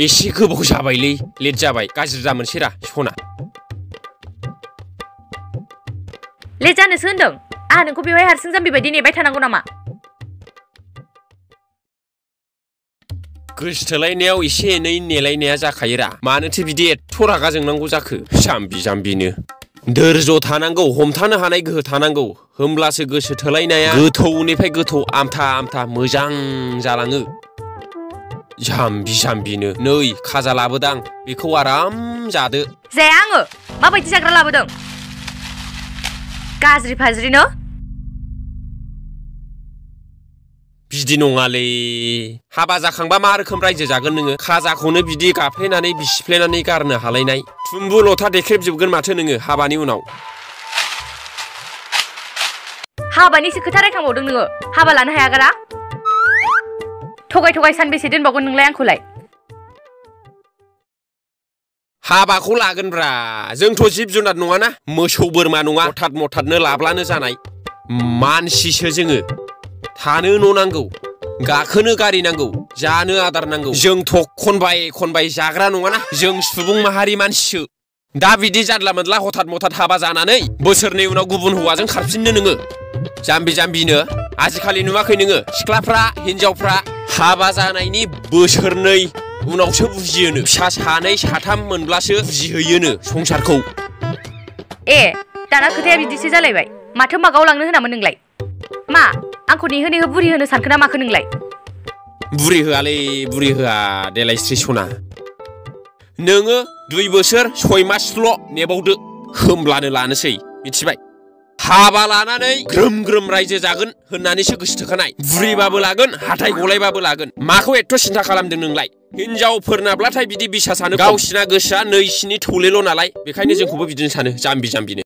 एसे गोबाव जाबायलै लेट जाबाय गाज्रि जामोनसैरा सना लेट जानोसो होनदों आहा नोंखौ बेवहाय हारसिं जाम्बि बायदि नेबाय थानांगौ नामा गोसोथोलायनायाव एसे एनै नेलायनाया जाखायोरा मानोथो बिदि एथ' रागा जोंनांगौ जाखो जाम्बि जाम्बिनो धोर्ज थानांगौ हमथानो हानाय गोहो थानांगौ होमब्लासो गोसो थोलायनाया गोथौनिफ्राय गोथौ आमथा आमथा मोजां जालाङो जाम्बि जाम्बिनो नै खाजा लाबोदां बेखौ आराम जादो जाया आङो माबायदि जाग्रा लाबोदों गाज्रि फाज्रिनो बिदि नङालै हाबा जाखांबा मा रोखोम रायजो जागोन नोङो खाजाखौनो बिदि गाफ्लेनानै बिसिफ्लेनानै गारनो हालायनाय थुम्बु लथा देख्रेबजोबगोन माथो नोङो हाबानि उनाव हाबानिसो खोथा रायखांबावदों नोङो हाबा लानो हायागारा थगाय थगाय सानबेसे दोनबावगोन नोंलाय आंखौलाय हाबाखौ लागोनब्रा जोंथ' जिब जुनार नङाना मोसौ बोरमा नङा हथात मथातनो लाब्लानो जानाय मानसिसो जोङो थानो न' नांगौ गाखोनो गारि नांगौ जानो आदार नांगौ जोंथ' खनबाय खनबाय जाग्रा नङाना जों सुबुं माहारि मानसिसो दा बिदि जानला मोनला हथात मथात हाबा जानानै बोसोरनै उनाव गुबुन हौवाजों खारफिननो नोङो जाम्बि जाम्बिनो आजिखालि नुवाखै नोङो सिख्लाफ्रा हिनजावफ्रा हाबा जानायनि बोसोरनै उनावसो बुजियोनो फिसा सानै साथाम मोनब्लासो बुजिहैयोनो संसारखौ ए दाना खोथाया बिदिसो जालायबाय माथो मागाव लांनो होनामोन नोंलाय मा आंखौ नेहो नेहो बुरि होनो सानखो ना माखो नोंलाय बुरि होआलै बुरि होआ देलायस्रि सना नोङो 2 बोसोर 6 मासल' नेबावदो होमब्लानो लानोसै मिथिबाय हाबा लानानै ग्रोम ग्रोम रायजो जागोन होननानैसो गोसो थोखानाय बुरिबाबो लागोन हाथाय गलायबाबो लागोन माखौ एथ' सिन्था खालामदों नोंलाय हिनजावफोरनाब्लाथाय बिदि बिसासानो गावसिना गोसोआ नैसिनि थौलेल' नालाय बेखायनो जोंखौबो बिदिनो सानो जाम्बि जाम्बिनो